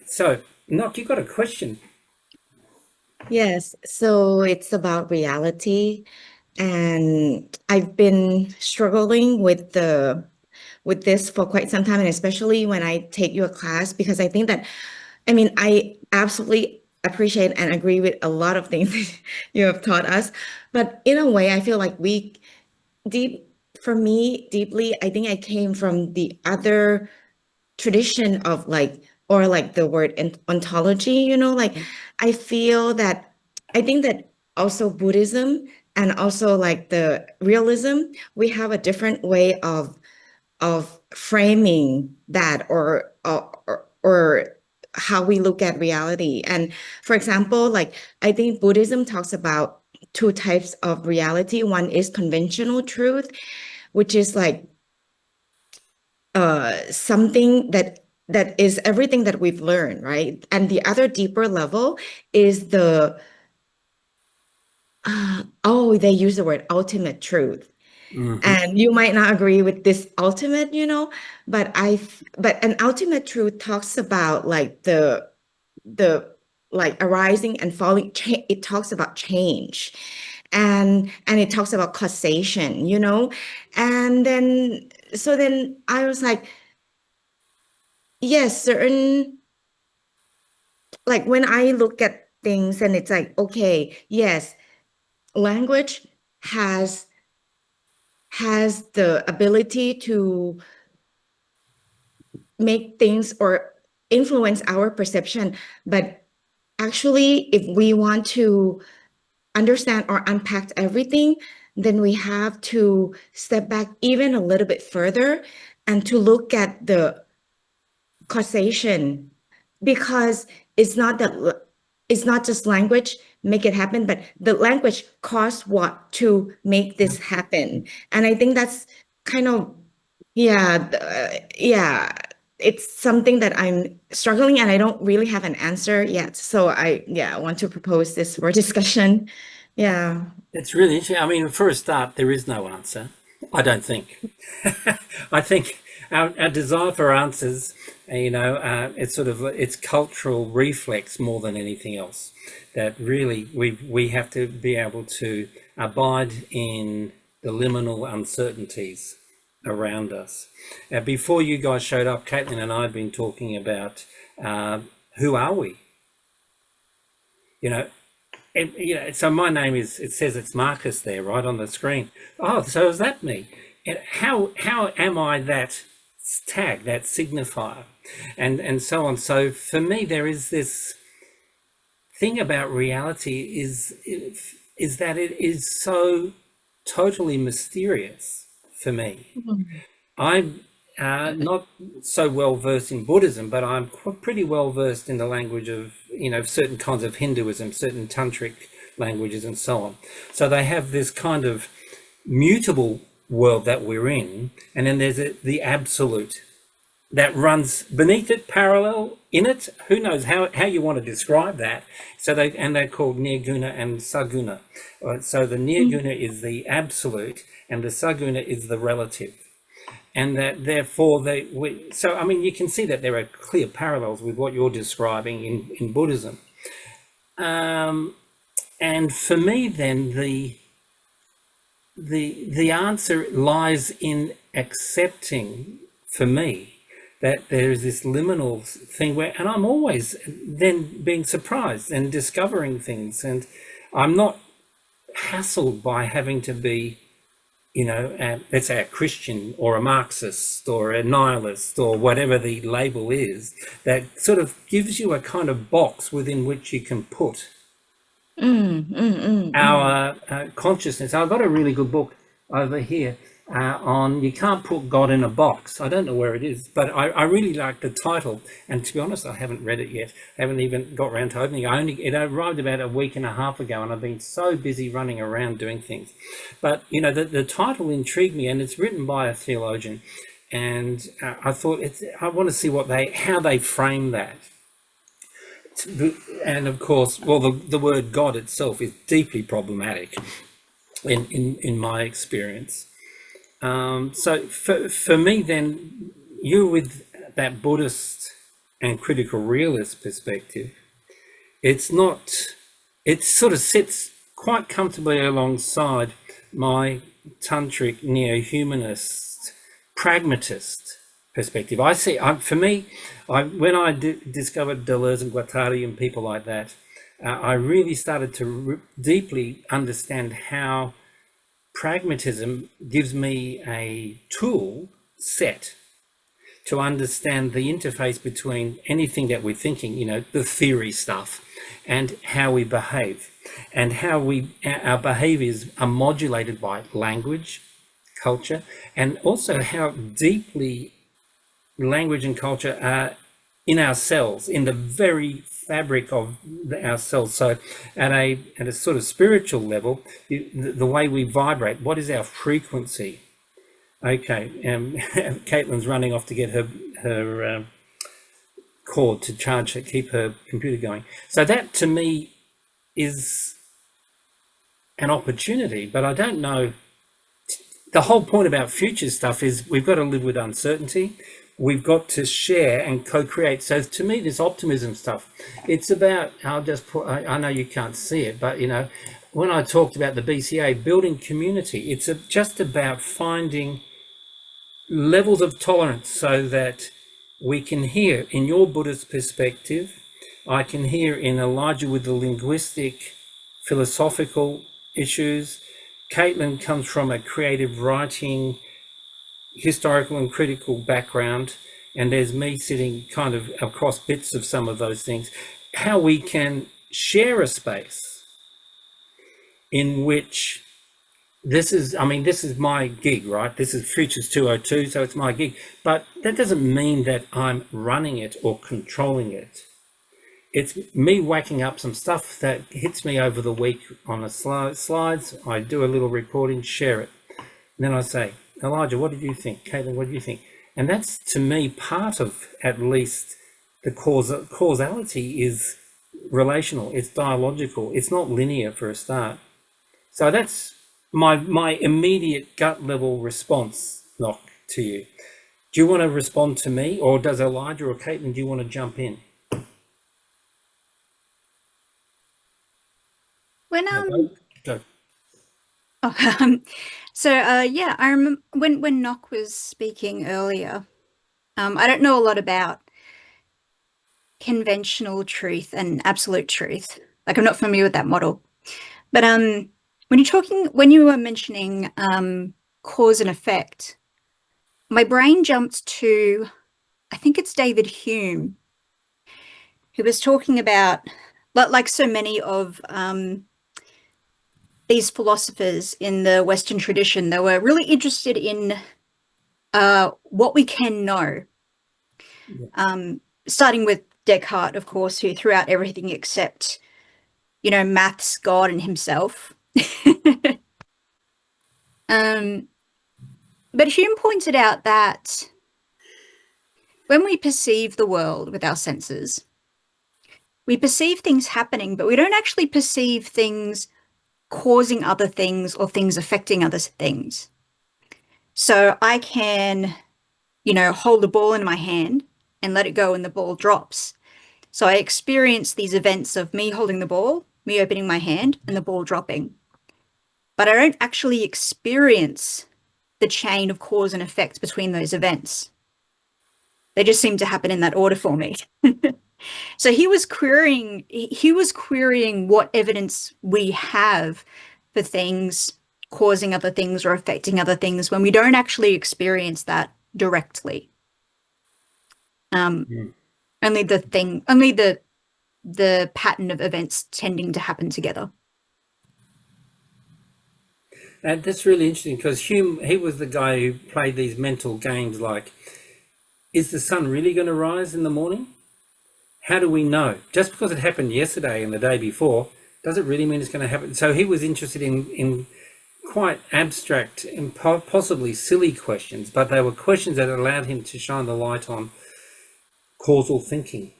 So, Nock, you got a question? Yes, so it's about reality, and I've been struggling with this for quite some time, and especially when I take your class, because I think that, I mean, I absolutely appreciate and agree with a lot of things you have taught us, but in a way, I feel like we deep for me deeply, I think I came from the other tradition of like or like the word ontology, like I feel that I think that also Buddhism and also like the realism, we have a different way of framing that or how we look at reality. And for example, like I think Buddhism talks about two types of reality. One is conventional truth, which is like something that is everything that we've learned, right? And the other deeper level is the oh, they use the word ultimate truth. Hmm. And you might not agree with this ultimate, but an ultimate truth talks about like the like arising and falling. It talks about change, and it talks about causation, and then so then I was like, yes, certain like when I look at things and it's like, okay, yes, language has has the ability to make things or influence our perception. But actually, if we want to understand or unpack everything, then we have to step back even a little bit further and to look at the causation, because it's not that it's not just language make it happen, but the language caused what to make this happen. And I think that's kind of, yeah, yeah, it's something that I'm struggling and I don't really have an answer yet, so I want to propose this for discussion. Yeah. It's really interesting. I mean, for a start, there is no answer. I don't think. I think our desire for answers, it's sort of it's cultural reflex more than anything else. That really we have to be able to abide in the liminal uncertainties around us. Before you guys showed up, Caitlin and I have been talking about uh, who are we? You know, so my name is, it says it's Marcus there, right on the screen. Oh, so is that me? And how am I that tag, that signifier, and so on? So for me, there is this thing about reality is that it is so totally mysterious for me. Mhm. I'm not so well versed in Buddhism, but I'm pretty well versed in the language of, certain kinds of Hinduism, certain tantric languages, and so on. So they have this kind of mutable world that we're in, and then there's the absolute that runs beneath it, parallel in it. Who knows how you want to describe that? So they're called nirguna and saguna. So the nirguna is the absolute, and the saguna is the relative, and that therefore so I mean you can see that there are clear parallels with what you're describing in Buddhism. And for me then the answer lies in accepting, for me, that there is this liminal thing where, and I'm always then being surprised and discovering things, and I'm not hassled by having to be, let's say a Christian or a Marxist or a nihilist or whatever the label is, that sort of gives you a kind of box within which you can put our consciousness. I've got a really good book over here on you can't put God in a box. I don't know where it is, but I really like the title. And to be honest, I haven't read it yet. I haven't even got around to opening it. It arrived about a week and a half ago, and I've been so busy running around doing things. But the title intrigued me, and it's written by a theologian. And I thought I want to see how they frame that. And of course, well, the word God itself is deeply problematic in my experience. So for me, then, you with that Buddhist and critical realist perspective, it's not, it sort of sits quite comfortably alongside my tantric neo-humanist pragmatist perspective. I see, for me, when I discovered Deleuze and Guattari and people like that, I really started to deeply understand how pragmatism gives me a tool set to understand the interface between anything that we're thinking, you know, the theory stuff, and how we behave, and how our behaviors are modulated by language, culture, and also how deeply language and culture are in our cells, in the very fabric of our cells. So at a sort of spiritual level, the way we vibrate, what is our frequency? Okay, Caitlin's running off to get her cord to charge it, keep her computer going. So that to me is an opportunity, but I don't know. The whole point about future stuff is we've got to live with uncertainty. We've got to share and co-create. So to me, this optimism stuff, it's about, I'll just put, I know you can't see it, but you know, when I talked about the BCA, building community, it's just about finding levels of tolerance so that we can hear in your Buddhist perspective, I can hear in Elijah with the linguistic, philosophical issues. Caitlin comes from a creative writing, historical and critical background, and there's me sitting kind of across bits of some of those things. How we can share a space in which this is my gig, right? This is Futures 202, so it's my gig. But that doesn't mean that I'm running it or controlling it. It's me whacking up some stuff that hits me over the week on the slides. I do a little recording, share it. And then I say, Elijah, what did you think? Caitlin, what do you think? And that's, to me, part of, at least, the causality is relational. It's dialogical. It's not linear for a start. So that's my immediate gut level response, Knock, to you. Do you want to respond to me, or does Elijah or Caitlin, do you want to jump in? When Go. Yeah, I remember when Nock was speaking earlier. I don't know a lot about conventional truth and absolute truth. Like, I'm not familiar with that model. But when you were mentioning cause and effect, my brain jumped to, I think it's David Hume, who was talking about, like so many of these philosophers in the Western tradition, they were really interested in what we can know. Yeah. Starting with Descartes, of course, who threw out everything except, maths, God, and himself. But Hume pointed out that when we perceive the world with our senses, we perceive things happening, but we don't actually perceive things causing other things or things affecting other things. So I can, hold a ball in my hand and let it go and the ball drops. So I experience these events of me holding the ball, me opening my hand, and the ball dropping. But I don't actually experience the chain of cause and effect between those events. They just seem to happen in that order for me. So he was querying what evidence we have for things causing other things or affecting other things when we don't actually experience that directly. Only the pattern of events tending to happen together. And that's really interesting because Hume, he was the guy who played these mental games like, is the sun really going to rise in the morning? How do we know? Just because it happened yesterday and the day before, does it really mean it's going to happen? So he was interested in quite abstract and possibly silly questions, but they were questions that allowed him to shine the light on causal thinking.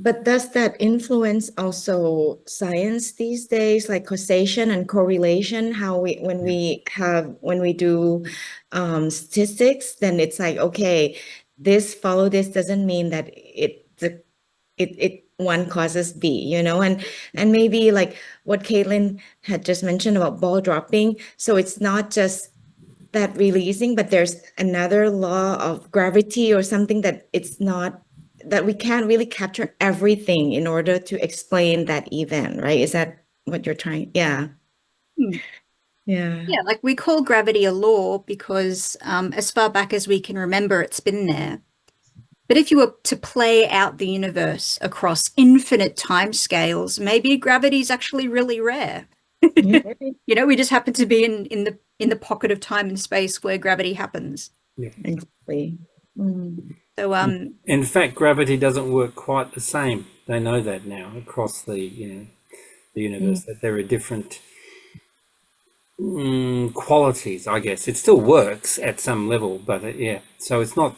But does that influence also science these days, like causation and correlation? How we when we do statistics, then it's like, okay, this follow this doesn't mean that it one causes B, you know, and maybe like what Caitlin had just mentioned about ball dropping. So it's not just that releasing, but there's another law of gravity or something that it's not that we can't really capture everything in order to explain that event, right? Is that what you're trying? Yeah. Hmm. Yeah. Yeah, like we call gravity a law because as far back as we can remember, it's been there. But if you were to play out the universe across infinite timescales, maybe gravity is actually really rare. Yeah. You know, we just happen to be in the pocket of time and space where gravity happens. Yeah. Exactly. Mm. So In fact, gravity doesn't work quite the same. They know that now across the the universe, that there are different qualities. I guess it still works at some level, but yeah. So it's not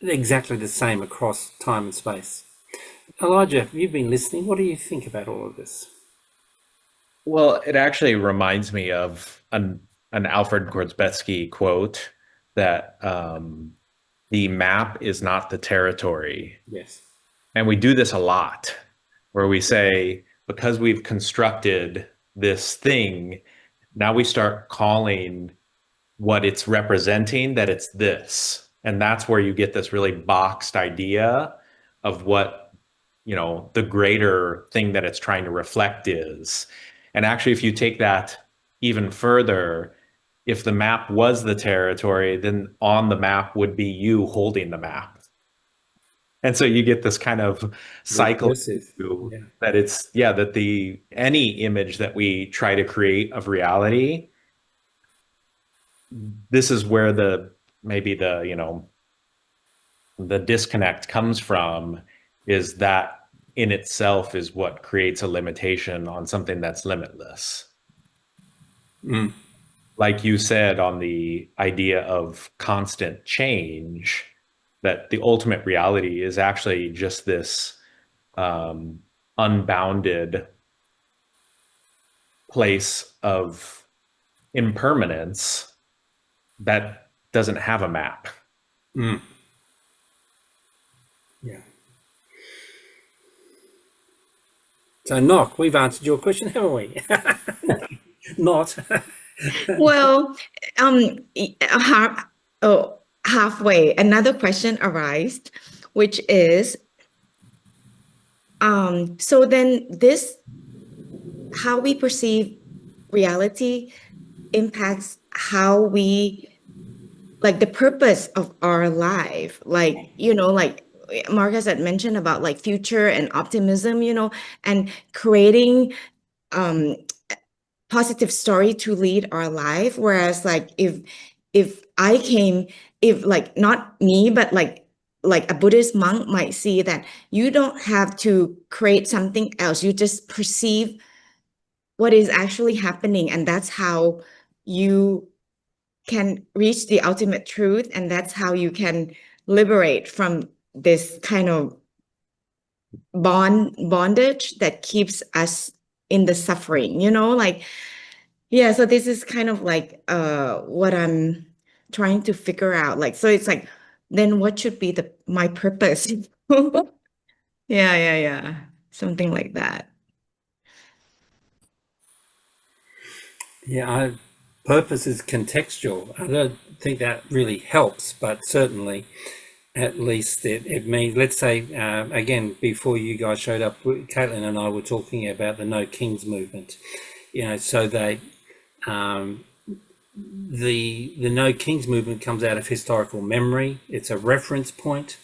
exactly the same across time and space. Elijah, you've been listening. What do you think about all of this? Well, it actually reminds me of an Alfred Gorzbetsky quote that the map is not the territory. Yes. And we do this a lot, where we say, because we've constructed this thing, now we start calling what it's representing that it's this. And that's where you get this really boxed idea of what, the greater thing that it's trying to reflect is. And actually, if you take that even further, if the map was the territory, then on the map would be you holding the map. And so you get this kind of cycle that that any image that we try to create of reality, this is where maybe the disconnect comes from, is that in itself is what creates a limitation on something that's limitless. Mm. Like you said, on the idea of constant change, that the ultimate reality is actually just this unbounded place of impermanence that doesn't have a map. Mm. Yeah. So, Nock, we've answered your question, haven't we? Not. Well, halfway, another question arised, which is, so then this, how we perceive reality impacts how we, like the purpose of our life, like, like Marcus had mentioned about like future and optimism, and creating positive story to lead our life. Whereas like if I came, if like not me, but like a Buddhist monk might see that you don't have to create something else. You just perceive what is actually happening, and that's how you can reach the ultimate truth, and that's how you can liberate from this kind of bondage that keeps us in the suffering, like, yeah. So this is kind of like what I'm trying to figure out, like, so it's like, then what should be my purpose? Yeah, something like that. Yeah, purpose is contextual. I don't think that really helps, but certainly at least it means, let's say, again, before you guys showed up, Caitlin and I were talking about the No Kings movement, so they, the No Kings movement comes out of historical memory. It's a reference point,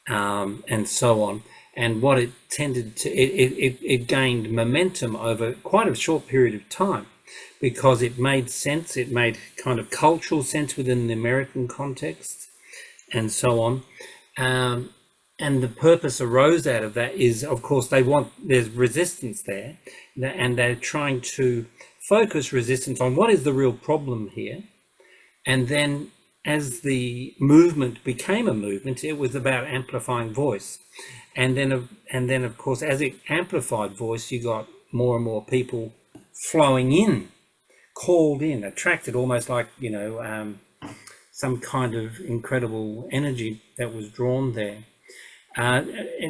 and so on. And what it tended to, it gained momentum over quite a short period of time, because it made sense. It made kind of cultural sense within the American context, and so on. And the purpose arose out of that is, of course, there's resistance there, and they're trying to focus resistance on what is the real problem here, and then as the movement became a movement, it was about amplifying voice. And then of course, as it amplified voice, you got more and more people flowing in, called in, attracted, almost like, some kind of incredible energy that was drawn there. And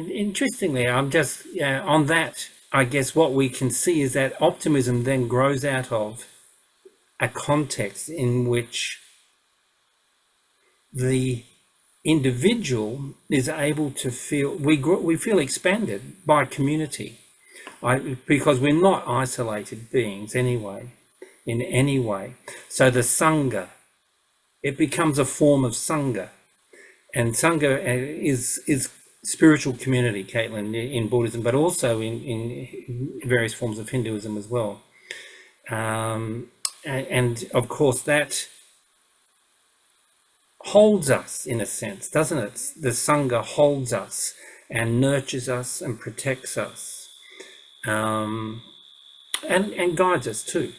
interestingly, I'm just on that. I guess what we can see is that optimism then grows out of a context in which the individual is able to feel we feel expanded by community, because we're not isolated beings anyway, in any way. So the sangha, it becomes a form of sangha, and sangha is spiritual community, Caitlin, in Buddhism, but also in various forms of Hinduism as well. And of course that holds us in a sense, doesn't it? The sangha holds us and nurtures us and protects us, and guides us too.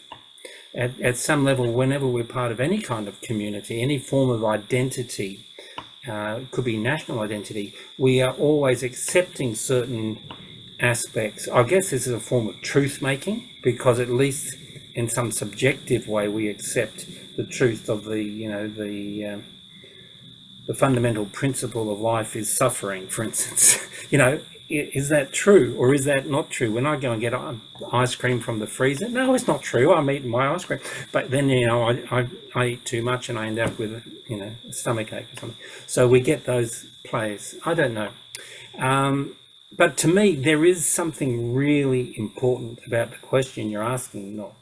At some level, whenever we're part of any kind of community, any form of identity, could be national identity, we are always accepting certain aspects. I guess this is a form of truth making, because at least in some subjective way we accept the truth of the fundamental principle of life is suffering, for instance. Is that true or is that not true? When I go and get ice cream from the freezer, no, it's not true. I'm eating my ice cream. But then, I eat too much and I end up with, a stomachache or something. So we get those plays. I don't know. But to me, there is something really important about the question you're asking, not.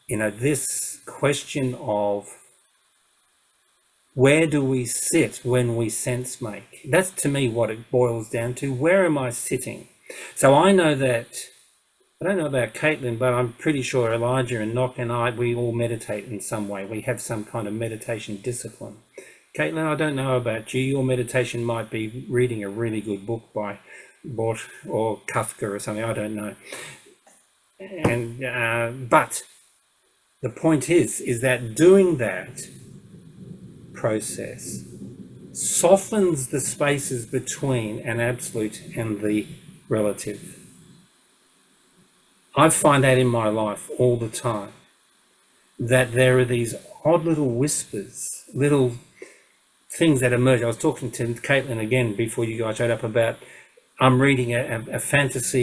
This question of where do we sit when we sense make? That's to me what it boils down to. Where am I sitting? So I know that, I don't know about Caitlin, but I'm pretty sure Elijah and Nock and I, we all meditate in some way. We have some kind of meditation discipline. Caitlin, I don't know about you. Your meditation might be reading a really good book by Bort or Kafka or something. I don't know. And but the point is that doing that process softens the spaces between an absolute and the relative. I find that in my life all the time, that there are these odd little whispers, little things that emerge. I was talking to Caitlin again before you guys showed up about, I'm reading a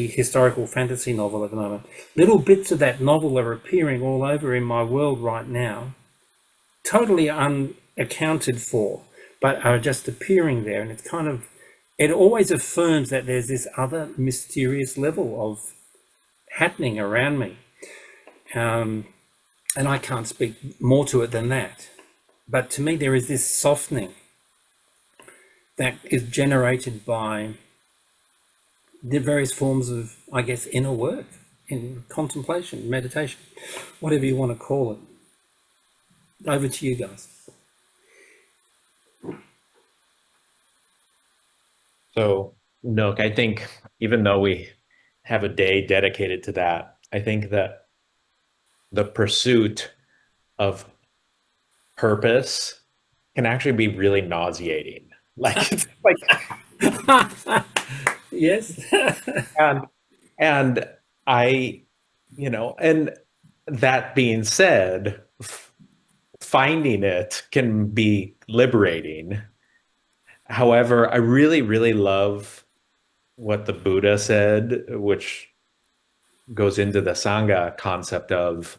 historical fantasy novel at the moment. Little bits of that novel are appearing all over in my world right now, totally unaccounted for, but are just appearing there. And it's kind of, it always affirms that there's this other mysterious level of happening around me. And I can't speak more to it than that. But to me, there is this softening that is generated by the various forms of, I guess, inner work, in contemplation, meditation, whatever you want to call it. Over to you guys. So, Nook, I think even though we have a day dedicated to that, I think that the pursuit of purpose can actually be really nauseating. Like, it's like Yes. and I, and that being said, finding it can be liberating. However, I really, really love what the Buddha said, which goes into the Sangha concept of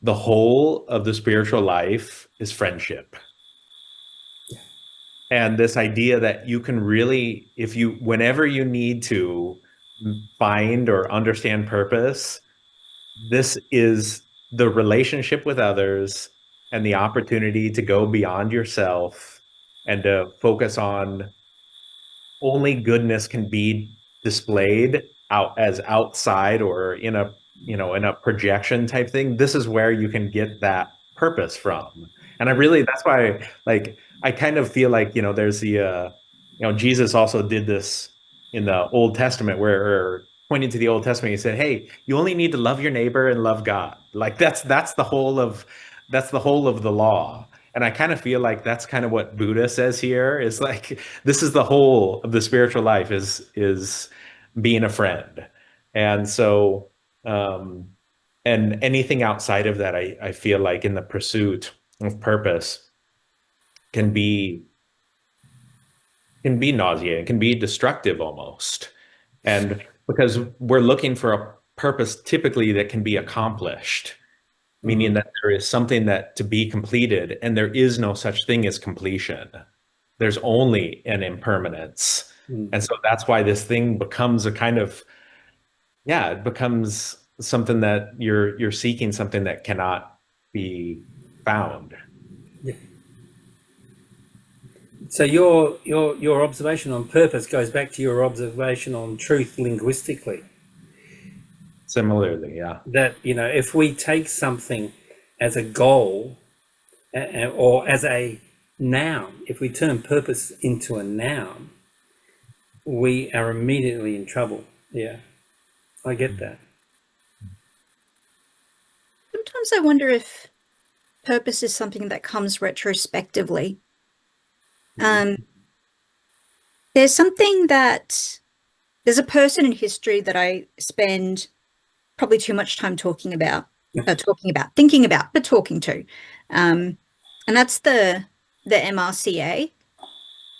the whole of the spiritual life is friendship. And this idea that you can really, whenever you need to find or understand purpose, this is the relationship with others and the opportunity to go beyond yourself and to focus on only goodness can be displayed out as outside or in a projection type thing. This is where you can get that purpose from. And that's why, like, I kind of feel like, there's the, Jesus also did this in the Old Testament where pointing to the Old Testament, he said, hey, you only need to love your neighbor and love God. Like that's the whole of the law. And I kind of feel like that's kind of what Buddha says here is like, this is the whole of the spiritual life is being a friend. And so, and anything outside of that, I feel like in the pursuit of purpose can be nauseating, can be destructive almost. And because we're looking for a purpose typically that can be accomplished, meaning that there is something that to be completed, and there is no such thing as completion. There's only an impermanence. And so that's why this thing becomes a kind of, yeah, it becomes something that you're seeking something that cannot be found. So your observation on purpose goes back to your observation on truth linguistically. Similarly, yeah. That, you know, if we take something as a goal or as a noun, if we turn purpose into a noun, we are immediately in trouble. Yeah, I get that. Sometimes I wonder if purpose is something that comes retrospectively. There's a person in history that I spend probably too much time thinking about, but talking to. And that's the MRCA,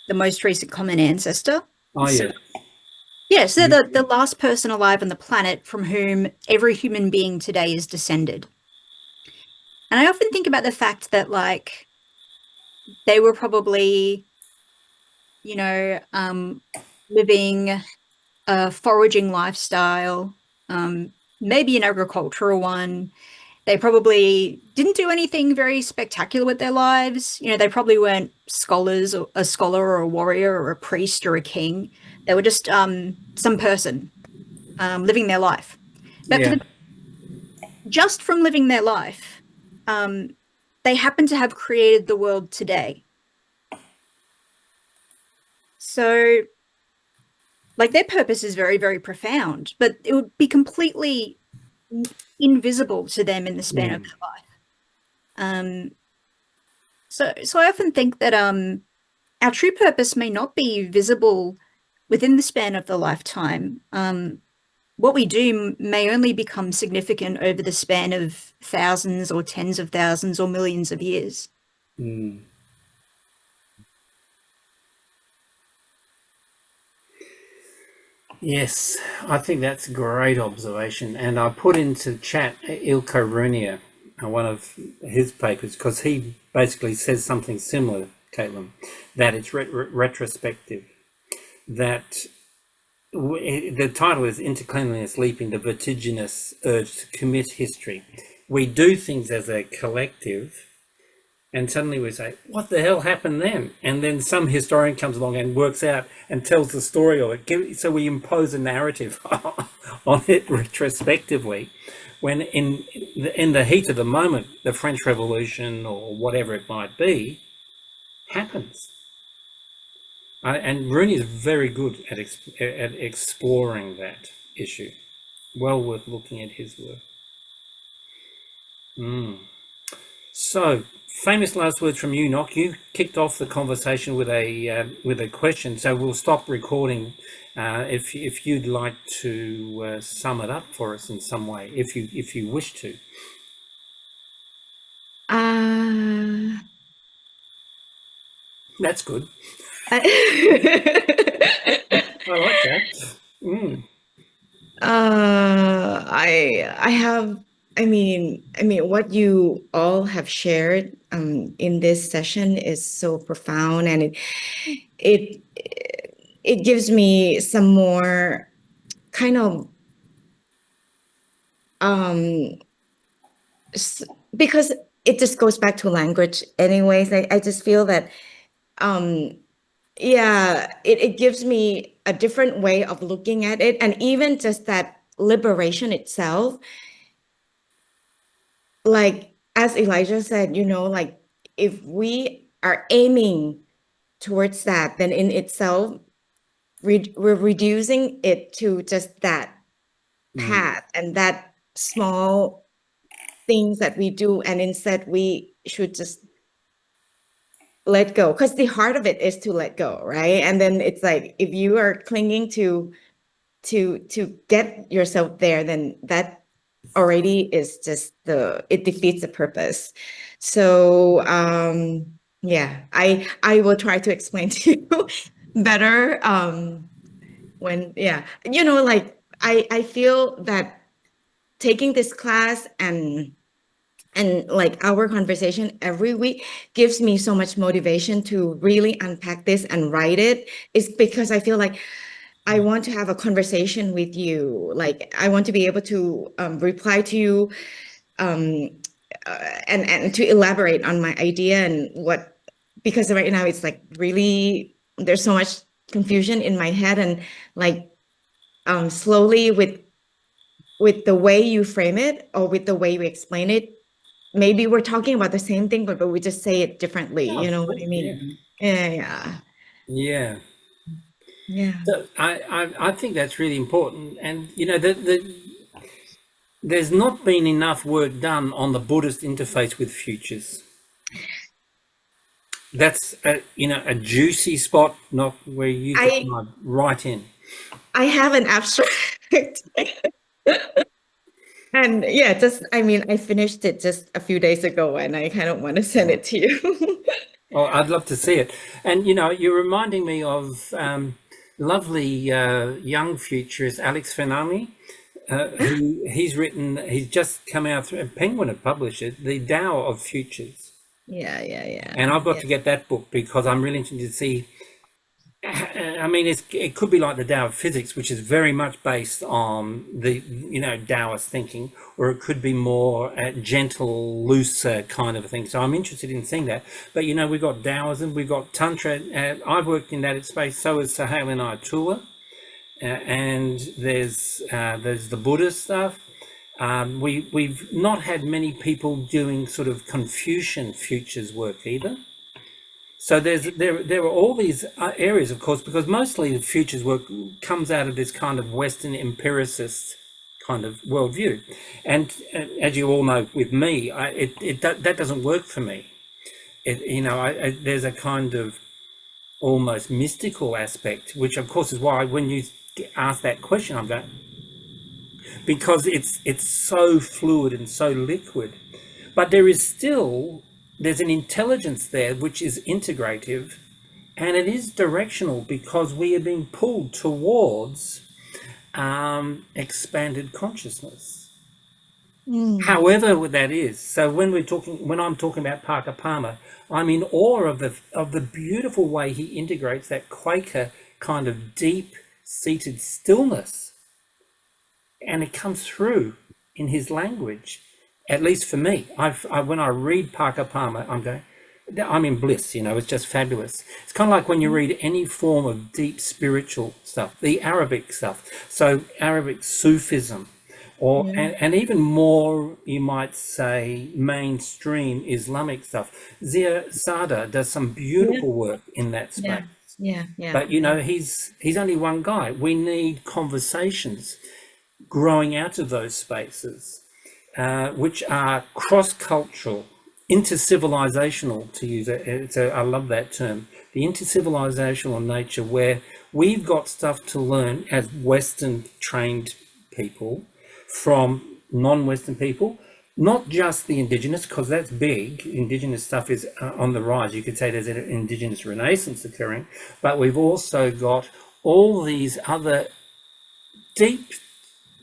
the most recent common ancestor. Oh, yeah. Yes, they're the last person alive on the planet from whom every human being today is descended. And I often think about the fact that, like, they were probably, you know, living a foraging lifestyle, maybe an agricultural one. They probably didn't do anything very spectacular with their lives. You know, they probably weren't scholars, or a scholar or a warrior or a priest or a king. They were just some person living their life. But Yeah. just from living their life, they happen to have created the world today. So, like, their purpose is very, very profound, but it would be completely invisible to them in the span of their life. So I often think that our true purpose may not be visible within the span of the lifetime. What we do may only become significant over the span of thousands or tens of thousands or millions of years. Yes, I think that's a great observation. And I put into chat Ilko Runia, one of his papers, because he basically says something similar, Caitlin, that it's retrospective, that the title is Intercleanliness Leaping the Vertiginous Urge to Commit History. We do things as a collective, and suddenly we say, what the hell happened then? And then some historian comes along and works out and tells the story of it. So we impose a narrative on it retrospectively, when in the heat of the moment, the French Revolution or whatever it might be happens. And Rooney is very good at exploring that issue. Well worth looking at his work. So, famous last words from you, Nock. You kicked off the conversation with a question, so we'll stop recording if you'd like to sum it up for us in some way, if you wish to. That's good. I like that. I have, I mean, what you all have shared in this session is so profound, and it gives me some more kind of because it just goes back to language anyways. I just feel that yeah, it gives me a different way of looking at it, and even just that liberation itself, like as Elijah said, you know, like if we are aiming towards that, then in itself we're reducing it to just that path and that small things that we do, and instead we should just let go, because the heart of it is to let go, right? And then it's like if you are clinging to get yourself there, then that already is just it defeats the purpose. So yeah, I will try to explain to you better when, yeah, like I feel that taking this class and like our conversation every week gives me so much motivation to really unpack this and write it, is because I feel like I want to have a conversation with you. Like I want to be able to reply to you um, and to elaborate on my idea and what, because right now it's like really, there's so much confusion in my head, and like slowly with the way you frame it or with the way we explain it, maybe we're talking about the same thing, but we just say it differently. Yeah, You of know what I course, yeah. mean? Yeah, Yeah. yeah. So I think that's really important. And, there's not been enough work done on the Buddhist interface with futures. That's a juicy spot, not where you can I dive right in. I have an abstract. And yeah, I mean, I finished it just a few days ago and I kind of want to send it to you. Oh, I'd love to see it. And you're reminding me of lovely young futurist Alex Fenami, who he's just come out through Penguin have published it, The Tao of Futures. Yeah. And I've got to get that book because I'm really interested to see. I mean, it could be like the Tao of Physics, which is very much based on the Taoist thinking, or it could be more gentle, looser kind of a thing. So I'm interested in seeing that. But we've got Taoism, we've got Tantra. I've worked in that space. So has Sahel and Ayatollah, and there's the Buddhist stuff. We've not had many people doing sort of Confucian futures work either. So there are all these areas, of course, because mostly the futures work comes out of this kind of Western empiricist kind of worldview, and as you all know, with me, that doesn't work for me. There's a kind of almost mystical aspect, which of course is why when you ask that question, I'm going, because it's so fluid and so liquid, but there's an intelligence there which is integrative, and it is directional because we are being pulled towards expanded consciousness, however that is. So when I'm talking about Parker Palmer, I'm in awe of the beautiful way he integrates that Quaker kind of deep-seated stillness, and it comes through in his language. At least for me, when I read Parker Palmer, I'm in bliss. It's just fabulous. It's kind of like when you read any form of deep spiritual stuff, the Arabic stuff. So Arabic Sufism, and even more, you might say, mainstream Islamic stuff. Zia Sada does some beautiful work in that space. Yeah. But he's only one guy. We need conversations growing out of those spaces, which are cross-cultural, intercivilizational, to use it. I love that term, the intercivilizational nature, where we've got stuff to learn as Western trained people from non-Western people, not just the Indigenous, because that's big. Indigenous stuff is on the rise. You could say there's an Indigenous renaissance occurring, but we've also got all these other deep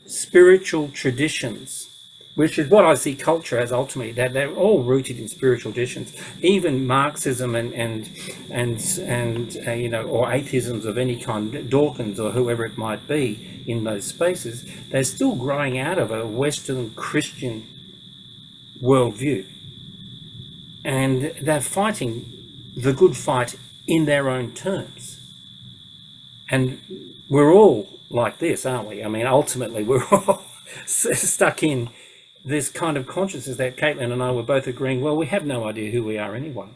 spiritual traditions, which is what I see culture as ultimately, that they're all rooted in spiritual traditions. Even Marxism and or atheisms of any kind, Dawkins or whoever it might be in those spaces, they're still growing out of a Western Christian worldview, and they're fighting the good fight in their own terms. And we're all like this, aren't we? I mean, ultimately, we're all stuck in this kind of consciousness that Caitlin and I were both agreeing, well, we have no idea who we are anyway,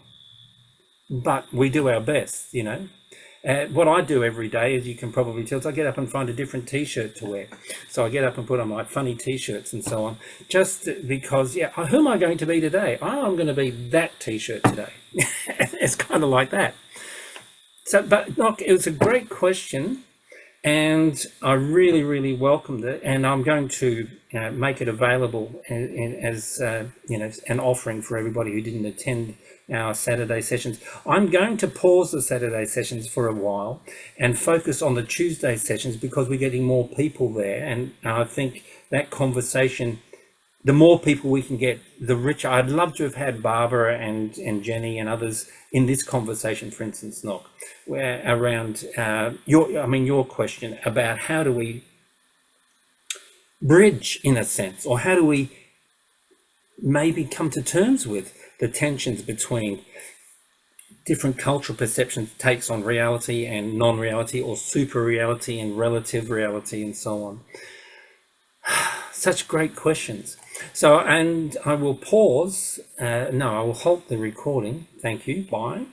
but we do our best, What I do every day, as you can probably tell, is I get up and find a different T-shirt to wear. So I get up and put on my funny T-shirts and so on, just because, yeah, who am I going to be today? Oh, I'm going to be that T-shirt today. It's kind of like that. So, but look, it was a great question, and I really, really welcomed it, and I'm going to make it available as an offering for everybody who didn't attend our Saturday sessions. I'm going to pause the Saturday sessions for a while and focus on the Tuesday sessions, because we're getting more people there, and I think that conversation, the more people we can get, the richer. I'd love to have had Barbara and Jenny and others in this conversation, for instance, Nock, where around your question about how do we bridge, in a sense, or how do we maybe come to terms with the tensions between different cultural perceptions, takes on reality and non-reality, or super reality and relative reality, and so on. Such great questions. So, and I will pause. No, I will halt the recording. Thank you. Bye.